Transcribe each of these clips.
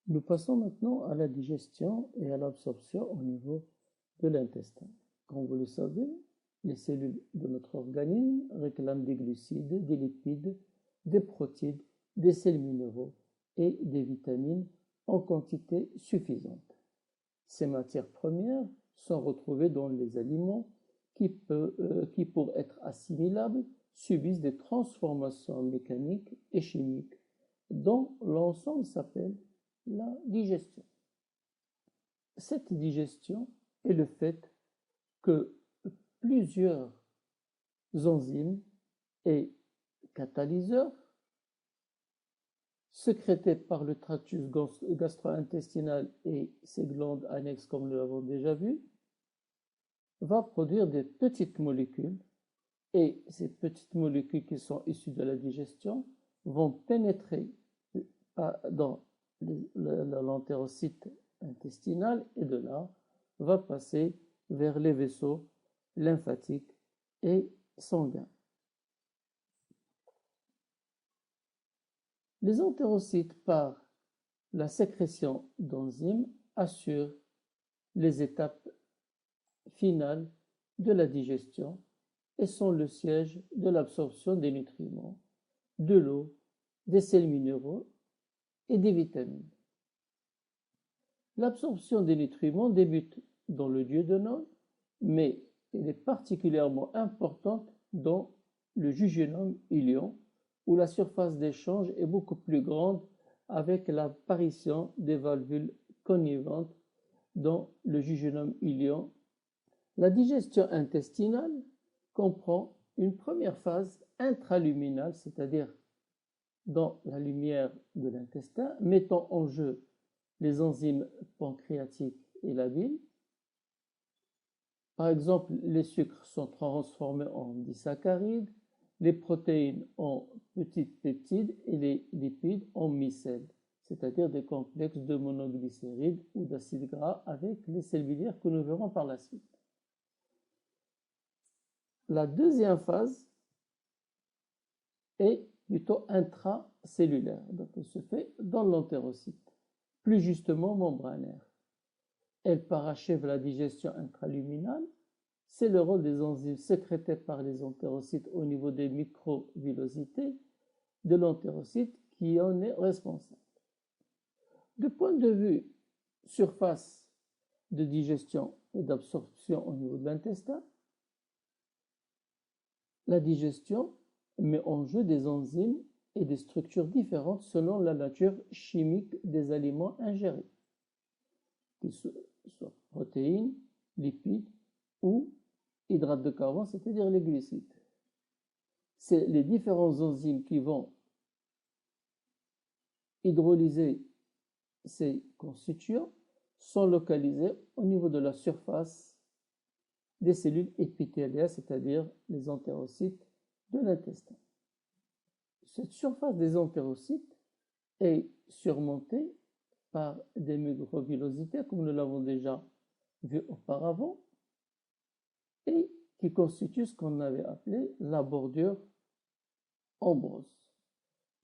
Nous passons maintenant à la digestion et à l'absorption au niveau de l'intestin. Comme vous le savez, les cellules de notre organisme réclament des glucides, des lipides, des protéines, des sels minéraux et des vitamines en quantité suffisante. Ces matières premières sont retrouvées dans les aliments qui, pour être assimilables, subissent des transformations mécaniques et chimiques dont l'ensemble s'appelle la digestion. Cette digestion est le fait que plusieurs enzymes et catalyseurs sécrétés par le tractus gastro-intestinal et ses glandes annexes, comme nous l'avons déjà vu, va produire des petites molécules, et ces petites molécules qui sont issues de la digestion vont pénétrer dans l'entérocyte intestinal et de là va passer vers les vaisseaux lymphatiques et sanguins. Les entérocytes, par la sécrétion d'enzymes, assurent les étapes finales de la digestion et sont le siège de l'absorption des nutriments, de l'eau, des sels minéraux et des vitamines. L'absorption des nutriments débute dans le duodénum, mais elle est particulièrement importante dans le jejunum iléon, où la surface d'échange est beaucoup plus grande avec l'apparition des valvules connivantes dans le jejunum iléon. La digestion intestinale comprend une première phase intraluminale, c'est-à-dire dans la lumière de l'intestin, mettant en jeu les enzymes pancréatiques et la bile. Par exemple, les sucres sont transformés en disaccharides, les protéines en petites peptides et les lipides en micelles, c'est-à-dire des complexes de monoglycérides ou d'acides gras avec les sels biliaires que nous verrons par la suite. La deuxième phase est plutôt intracellulaire, donc elle se fait dans l'entérocyte, plus justement membranaire. Elle parachève la digestion intraluminale. C'est le rôle des enzymes sécrétées par les entérocytes au niveau des microvillosités de l'entérocyte qui en est responsable. Du point de vue surface de digestion et d'absorption au niveau de l'intestin, la digestion met en jeu des enzymes et des structures différentes selon la nature chimique des aliments ingérés, qu'ils soient protéines, lipides ou hydrates de carbone, c'est-à-dire les glucides. C'est les différents enzymes qui vont hydrolyser ces constituants sont localisés au niveau de la surface des cellules épithéliales, c'est-à-dire les entérocytes de l'intestin. Cette surface des entérocytes est surmontée par des microvillosités, comme nous l'avons déjà vu auparavant, et qui constituent ce qu'on avait appelé la bordure ambrose.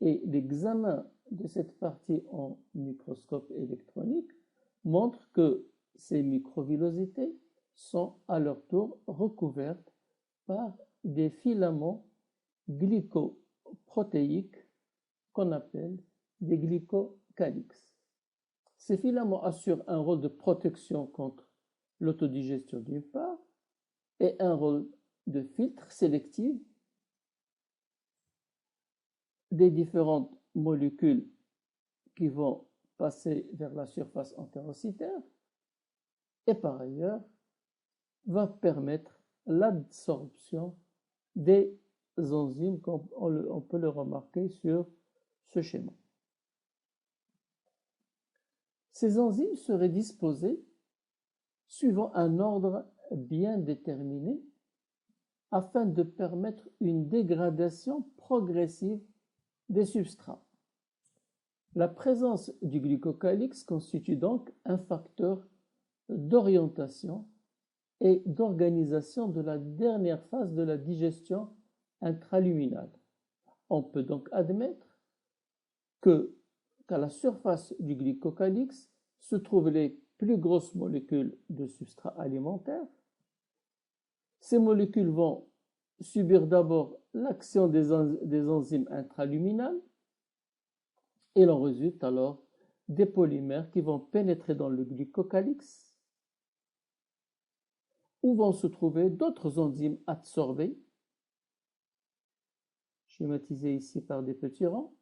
Et l'examen de cette partie en microscope électronique montre que ces microvillosités sont à leur tour recouvertes par des filaments glycoprotéiques qu'on appelle des glycocalyx. Ces filaments assurent un rôle de protection contre l'autodigestion d'une part et un rôle de filtre sélectif des différentes molécules qui vont passer vers la surface entérocytaire et par ailleurs va permettre l'absorption des enzymes comme on peut le remarquer sur ce schéma. Ces enzymes seraient disposées suivant un ordre bien déterminé afin de permettre une dégradation progressive des substrats. La présence du glycocalyx constitue donc un facteur d'orientation et d'organisation de la dernière phase de la digestion intraluminale. On peut donc admettre que qu'à la surface du glycocalyx se trouvent les plus grosses molécules de substrat alimentaire. Ces molécules vont subir d'abord l'action des enzymes intraluminales et il en résulte alors des polymères qui vont pénétrer dans le glycocalyx où vont se trouver d'autres enzymes adsorbées, schématisées ici par des petits rangs.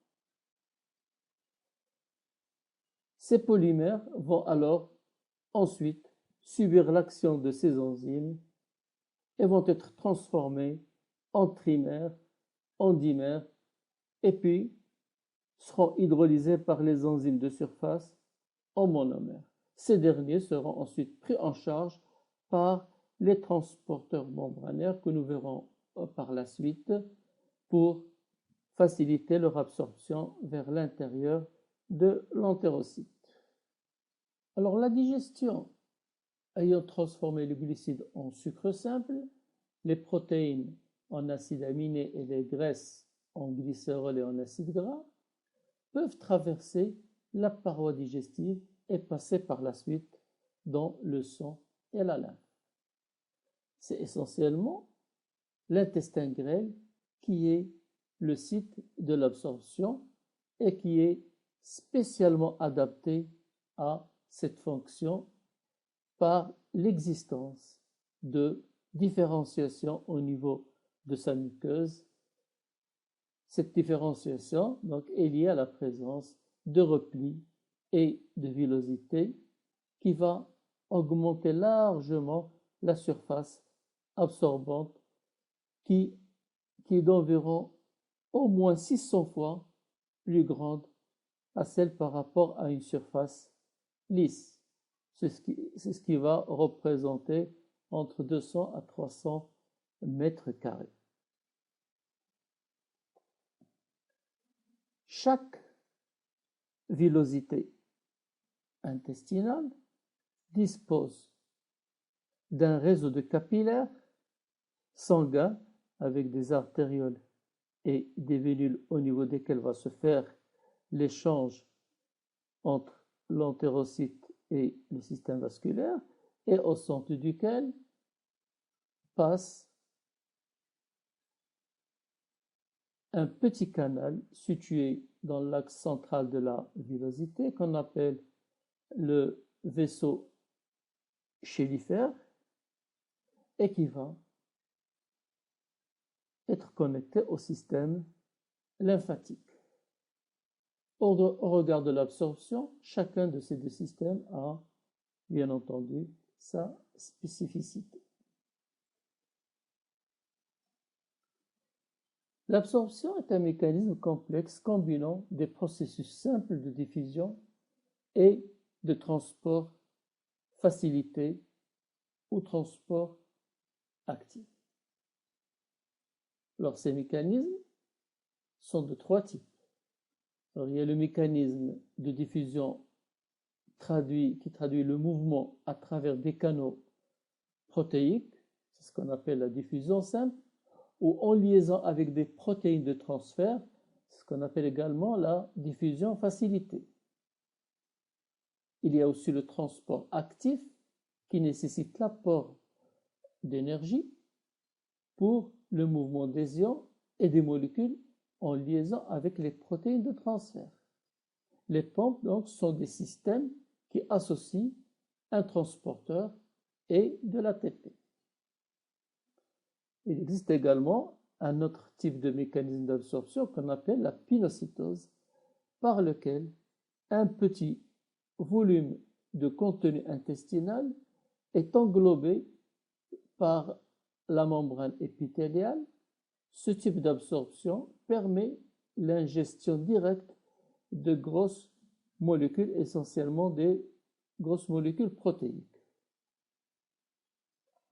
Ces polymères vont alors ensuite subir l'action de ces enzymes et vont être transformés en trimères, en dimères, et puis seront hydrolysés par les enzymes de surface en monomères. Ces derniers seront ensuite pris en charge par les transporteurs membranaires que nous verrons par la suite pour faciliter leur absorption vers l'intérieur de l'entérocyte. Alors la digestion ayant transformé le glucide en sucre simple, les protéines en acides aminés et les graisses en glycérol et en acides gras peuvent traverser la paroi digestive et passer par la suite dans le sang et la lymphe. C'est essentiellement l'intestin grêle qui est le site de l'absorption et qui est spécialement adapté à cette fonction par l'existence de différenciation au niveau de sa muqueuse. Cette différenciation donc, est liée à la présence de replis et de villosité qui va augmenter largement la surface absorbante qui est d'environ au moins 600 fois plus grande à celle par rapport à une surface lisse. C'est ce qui va représenter entre 200 à 300 mètres carrés. Chaque villosité intestinale dispose d'un réseau de capillaires sanguins avec des artérioles et des vénules au niveau desquelles va se faire l'échange entre l'entérocyte et le système vasculaire, et au centre duquel passe un petit canal situé dans l'axe central de la villosité qu'on appelle le vaisseau chélifère et qui va être connecté au système lymphatique. Au regard de l'absorption, chacun de ces deux systèmes a, bien entendu, sa spécificité. L'absorption est un mécanisme complexe combinant des processus simples de diffusion et de transport facilité ou transport actif. Alors, ces mécanismes sont de trois types. Alors, il y a le mécanisme de diffusion qui traduit le mouvement à travers des canaux protéiques, c'est ce qu'on appelle la diffusion simple, ou en liaison avec des protéines de transfert, c'est ce qu'on appelle également la diffusion facilitée. Il y a aussi le transport actif qui nécessite l'apport d'énergie pour le mouvement des ions et des molécules en liaison avec les protéines de transfert. Les pompes donc sont des systèmes qui associent un transporteur et de l'ATP. Il existe également un autre type de mécanisme d'absorption qu'on appelle la pinocytose, par lequel un petit volume de contenu intestinal est englobé par la membrane épithéliale. Ce type d'absorption permet l'ingestion directe de grosses molécules, essentiellement des grosses molécules protéiques.